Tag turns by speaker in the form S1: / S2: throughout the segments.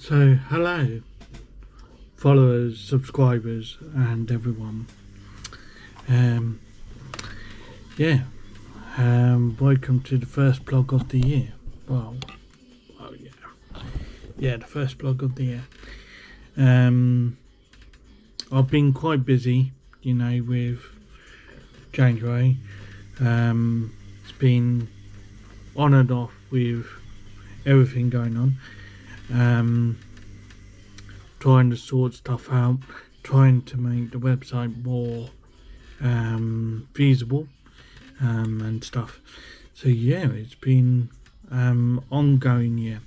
S1: So, hello, followers, subscribers, and everyone. Um, yeah, welcome to the first vlog of the year. Well, the first vlog of the year. I've been quite busy, with January. It's been on and off with everything going on. Trying to sort stuff out, trying to make the website more feasible and stuff. So yeah, it's been ongoing year.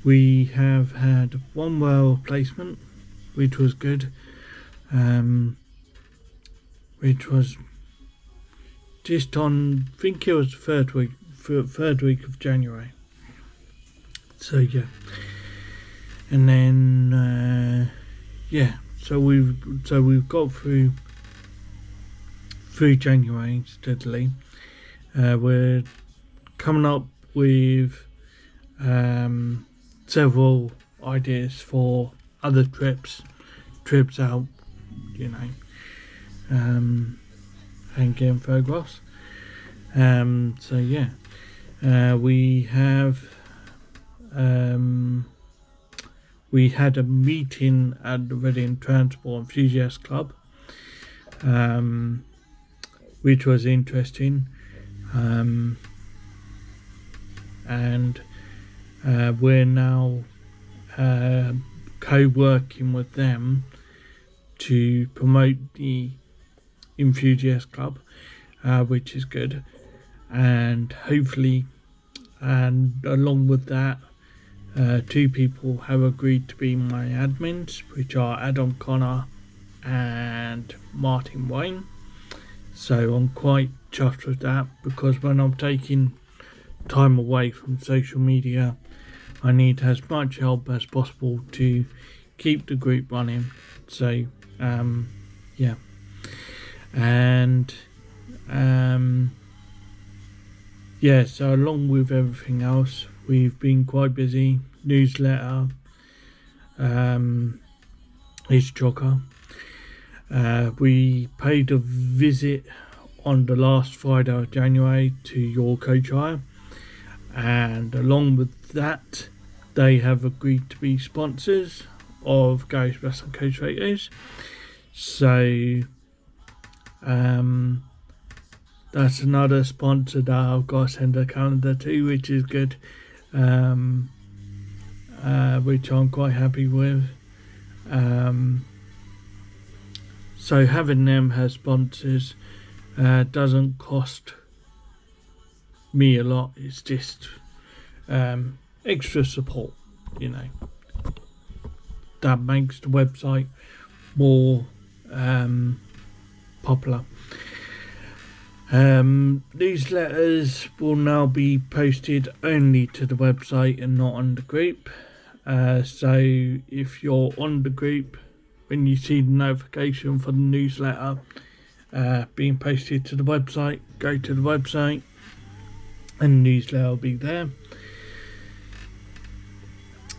S1: We have had one well placement, which was good, which was just on, I think it was third week of January. So yeah, and then so we've got through January steadily. We're coming up with several ideas for other trips out, and getting photographs. So yeah, we had a meeting at the Reading Transport Enthusiast Club, which was interesting, and we're now co-working with them to promote the Enthusiast Club, which is good, and hopefully, and along with that, two people have agreed to be my admins, which are Adam Connor and Martin Wayne. So I'm quite chuffed with that, because when I'm taking time away from social media, I need as much help as possible to keep the group running. So yeah, and yeah, so along with everything else, we've been quite busy. Newsletter is chocker. We paid a visit on the last Friday of January to your coach hire, and along with that, they have agreed to be sponsors of Gary's Wrestling Coach Photos. So that's another sponsor that I've got to send a calendar to, which is good, which I'm quite happy with. So having them as sponsors doesn't cost me a lot. It's just extra support, that makes the website more popular. Newsletters will now be posted only to the website and not on the group. So if you're on the group, when you see the notification for the newsletter being posted to the website, go to the website and the newsletter will be there.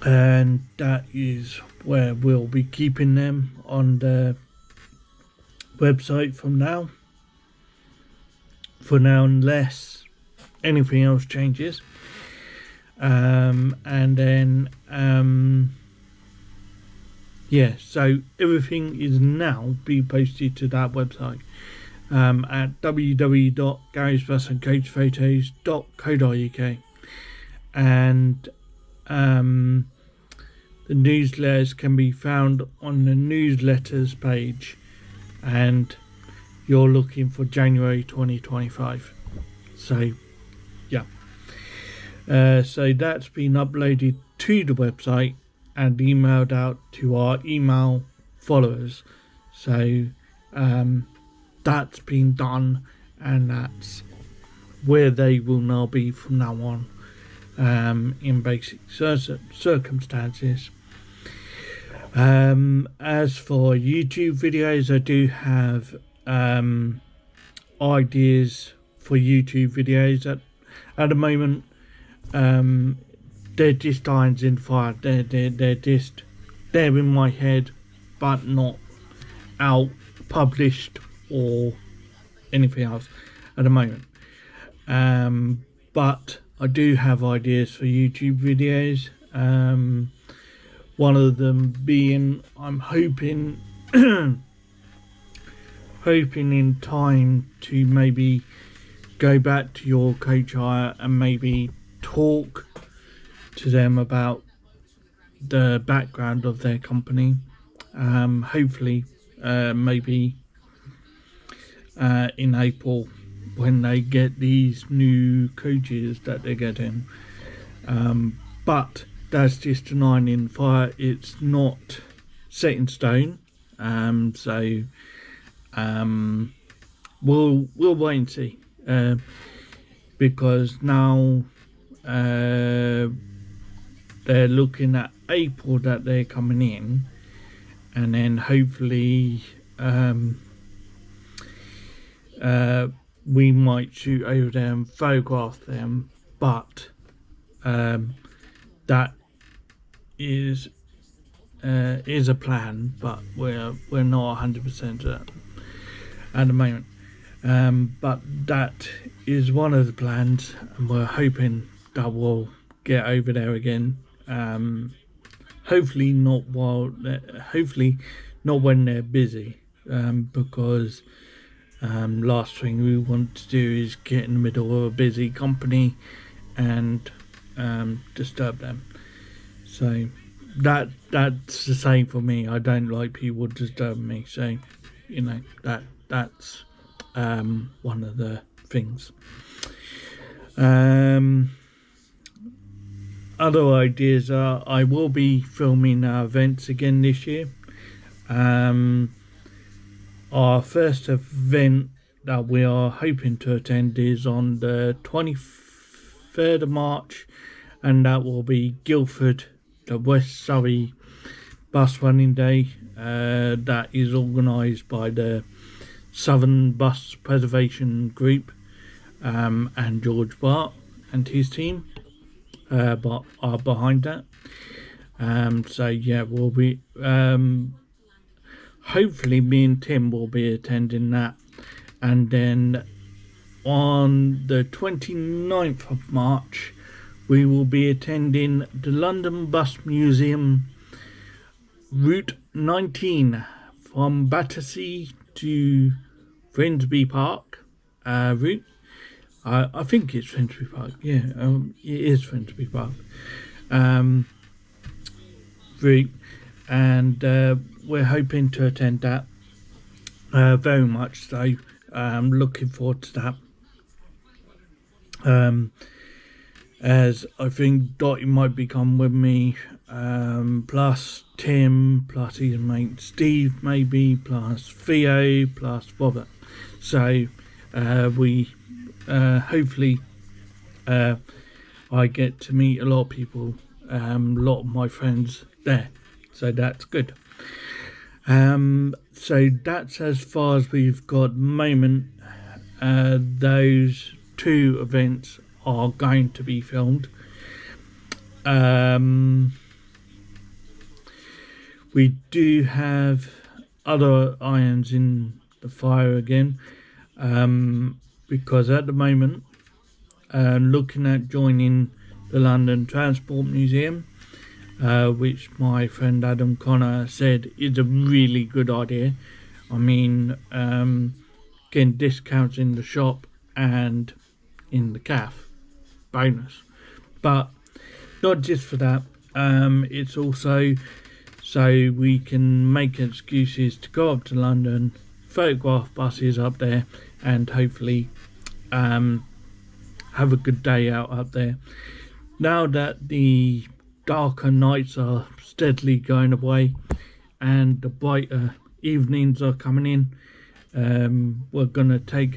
S1: And that is where we'll be keeping them, on the website for now, unless anything else changes. And then so everything is now being posted to that website at www.garyswrestlingcoachphotos.co.uk, and the newsletters can be found on the newsletters page, and you're looking for January 2025. So yeah, so that's been uploaded to the website and emailed out to our email followers. So that's been done, and that's where they will now be from now on, in basic circumstances. As for YouTube videos, I do have ideas for YouTube videos. At the moment, they're just irons in fire. They're just there in my head, but not out published or anything else at the moment. But I do have ideas for YouTube videos. One of them being, I'm hoping hoping in time to maybe go back to your coach hire and maybe talk to them about the background of their company. Hopefully maybe in April, when they get these new coaches that they're getting. But that's just an iron in fire. It's not set in stone. So we'll wait and see. Because now they're looking at April that they're coming in, and then hopefully we might shoot over them, photograph them, but that is a plan, but we're not 100% at the moment. But that is one of the plans, and we're hoping that we'll get over there again. Hopefully not when they're busy, because last thing we want to do is get in the middle of a busy company and disturb them. So that's the same for me. I don't like people disturbing me. So that's one of the things. Other ideas are, I will be filming our events again this year. Our first event that we are hoping to attend is on the 23rd of March, and that will be Guildford, the West Surrey Bus Running Day. That is organised by the Southern Bus Preservation Group, and George Bart and his team but are behind that. So yeah, we'll be hopefully me and Tim will be attending that. And then on the 29th of March we will be attending the London Bus Museum Route 19 from Battersea to Finsbury Park route. I think it's Finsbury Park. Yeah, it is Finsbury Park route, and we're hoping to attend that very much. So I'm looking forward to that. As I think Dottie might be coming with me, plus Tim, plus his mate Steve maybe, plus Theo, plus Robert. So we hopefully I get to meet a lot of people, a lot of my friends there. So that's good. So that's as far as we've got at the moment. Those two events are going to be filmed. We do have other irons in the fire again, because at the moment looking at joining the London Transport Museum, which my friend Adam Connor said is a really good idea. I mean, getting discounts in the shop and in the cafe, bonus. But not just for that, it's also so we can make excuses to go up to London, photograph buses up there, and hopefully have a good day out up there. Now that the darker nights are steadily going away and the brighter evenings are coming in, we're going to take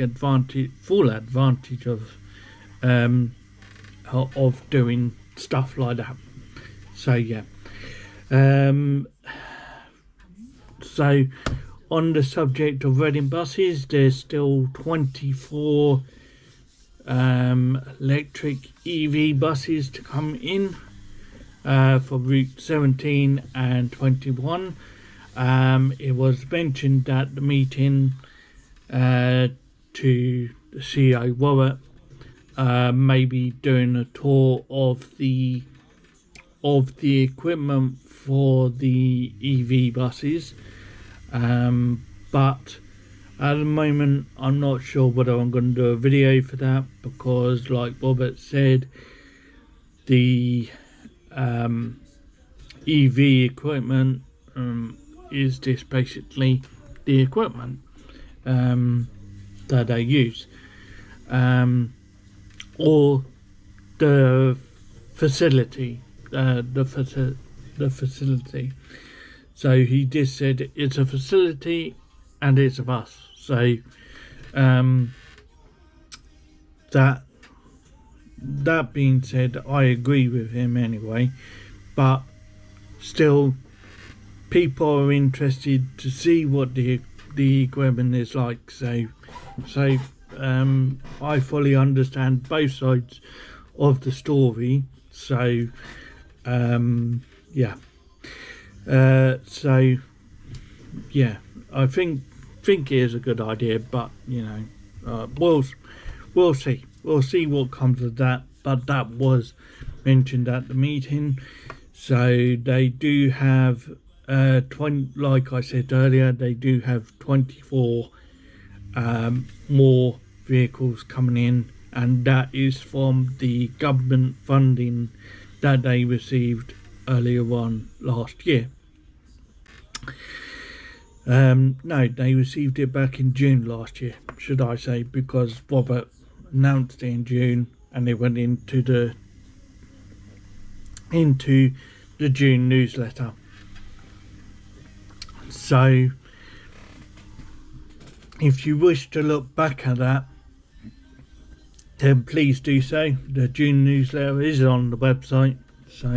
S1: full advantage of doing stuff like that. So yeah, so on the subject of Reading buses, there's still 24 electric EV buses to come in for Route 17 and 21. It was mentioned at the meeting to the CEO Robert, maybe doing a tour of the equipment for the EV buses, but at the moment I'm not sure whether I'm going to do a video for that, because like Robert said, the EV equipment is just basically the equipment that they use, or the facility, the facility. So he just said it's a facility and it's a bus. So that being said, I agree with him anyway, but still people are interested to see what the equipment is like. So I fully understand both sides of the story. So I think it is a good idea, but we'll see what comes of that. But that was mentioned at the meeting. So they do have 20, like I said earlier, they do have 24 more vehicles coming in, and that is from the government funding that they received earlier on last year. No, they received it back in June last year, should I say, because Robert announced it in June and it went into the June newsletter. So if you wish to look back at that, then please do so. The June newsletter is on the website. So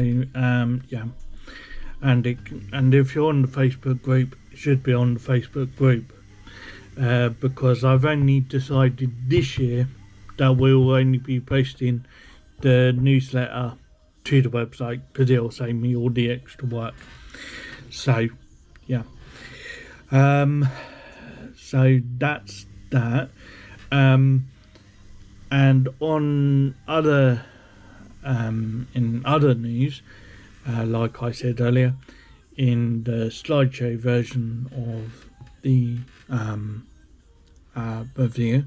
S1: and if you're on the Facebook group, it should be on the Facebook group, because I've only decided this year that we'll only be posting the newsletter to the website, because it'll save me all the extra work. So so that's that. And on other in other news, like I said earlier, in the slideshow version of the review,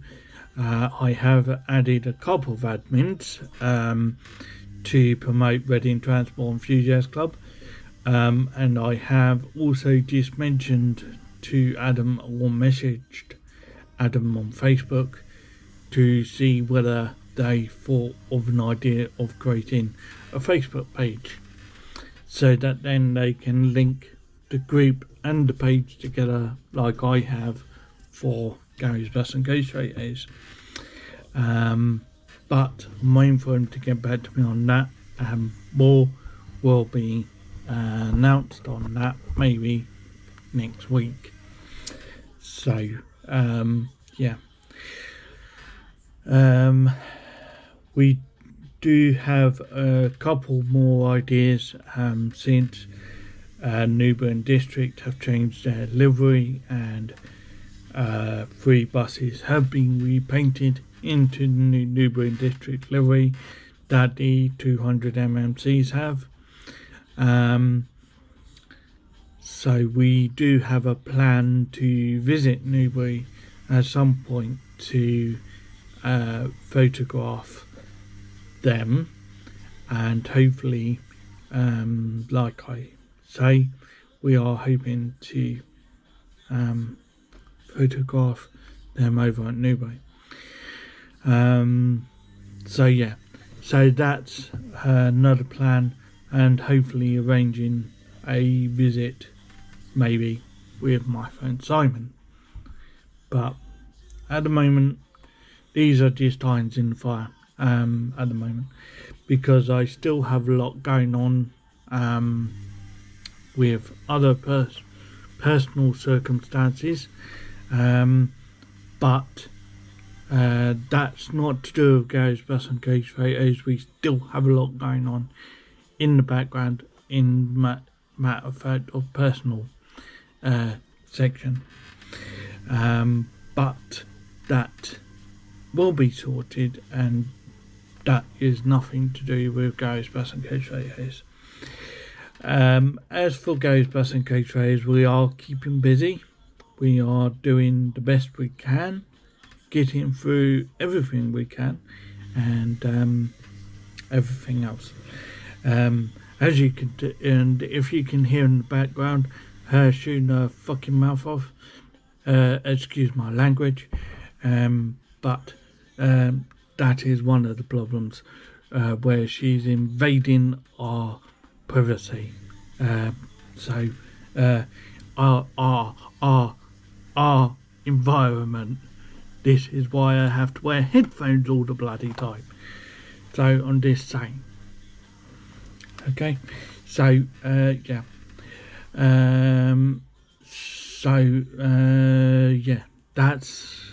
S1: I have added a couple of admins to promote Reading Transport Enthusiast Club, and I have also just mentioned to Adam, or messaged Adam on Facebook, to see whether they thought of an idea of creating a Facebook page, so that then they can link the group and the page together, like I have for Gary's Bus and Ghost Raters. But I'm waiting for him to get back to me on that. More will be announced on that maybe next week. So we do have a couple more ideas since Newburn District have changed their livery, and 3 buses have been repainted into the new Newburn District livery that the 200 MMCs have. So we do have a plan to visit Newbury at some point to photograph them, and hopefully, like I say, we are hoping to photograph them over at Newbury. So that's another plan, and hopefully arranging a visit maybe with my friend Simon. But at the moment, these are just irons in the fire at the moment, because I still have a lot going on with other personal circumstances, but That's not to do with Ghostbusters and Ghost Photos. We still have a lot going on in the background in matter of fact of personal section. But that will be sorted, and that is nothing to do with Ghostbusters and Ghost Photos. As for Ghostbusters and Ghost Photos, we are keeping busy. We are doing the best we can, getting through everything we can, and everything else. As you can, and if you can hear in the background, her shooting her fucking mouth off. Excuse my language, but that is one of the problems, where she's invading our privacy. So our environment. This is why I have to wear headphones all the bloody time. So on this saying. Okay, so yeah. Yeah, that's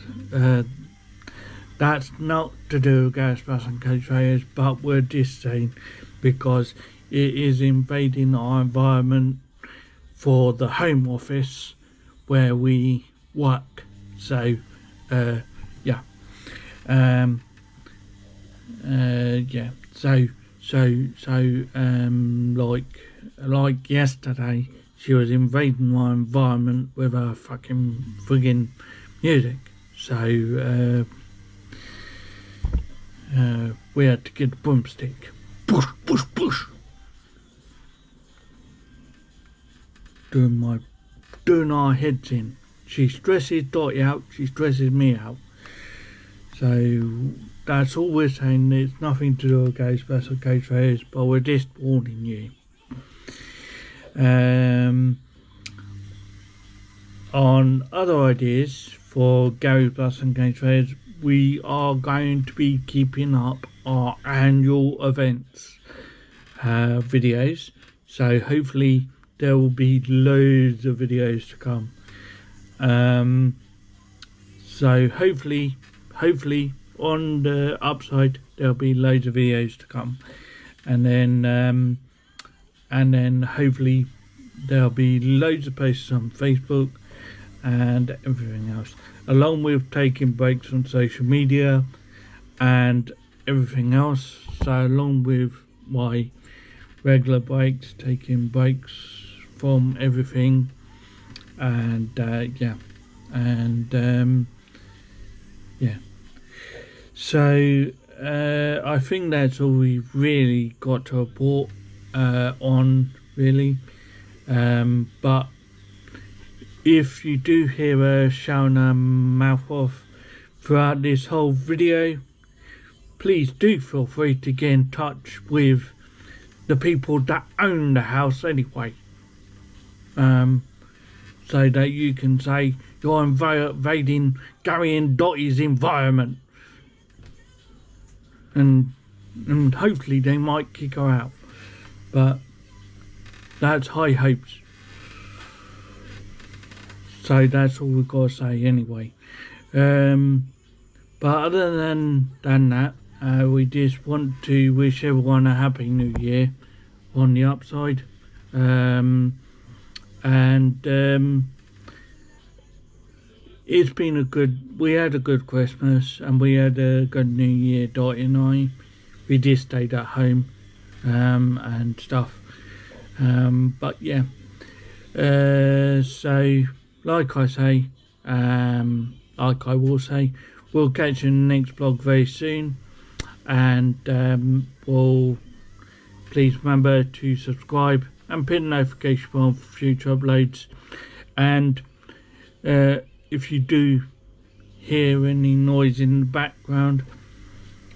S1: not to do with Ghostbusters and Ghost Photos, but we're just saying because it is invading our environment for the home office where we work. So yeah. Yeah. So like yesterday, she was invading my environment with her fucking friggin' music. So we had to get a broomstick. Push, push, push. Doing our heads in. She stresses Dottie out, she stresses me out. So that's all we're saying. It's nothing to do with Ghostbusters or Ghost Photos, but we're just warning you. On other ideas for Ghostbusters and Ghost Photos, we are going to be keeping up our annual events videos. So hopefully there will be loads of videos to come. So hopefully on the upside there'll be loads of videos to come, and then hopefully there'll be loads of posts on Facebook and everything else, along with taking breaks from social media and everything else. So along with my regular breaks, taking breaks from everything, and yeah. So I think that's all we've really got to report on, really. But if you do hear her shouting her mouth off throughout this whole video, please do feel free to get in touch with the people that own the house anyway. So that you can say you're invading Gary and Dottie's environment, and hopefully they might kick her out, but that's high hopes. So that's all we've got to say anyway. But other than that, we just want to wish everyone a happy new year on the upside. It's been we had a good Christmas and we had a good New Year, Dottie and I. We just stayed at home and stuff. But yeah, so like I say, like I will say, we'll catch you in the next vlog very soon, and we'll please remember to subscribe and pin the notification bell for future uploads. And if you do hear any noise in the background,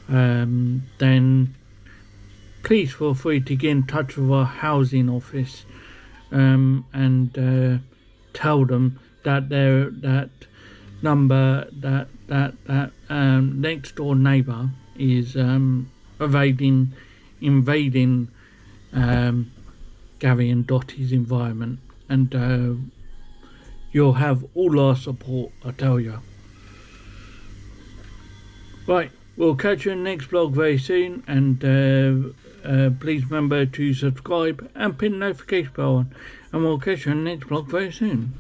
S1: then please feel free to get in touch with our housing office and tell them that that next door neighbour is invading Gary and Dottie's environment, and you'll have all our support, I tell you. Right, we'll catch you in the next vlog very soon, and please remember to subscribe and pin the notification bell on, and we'll catch you in the next vlog very soon.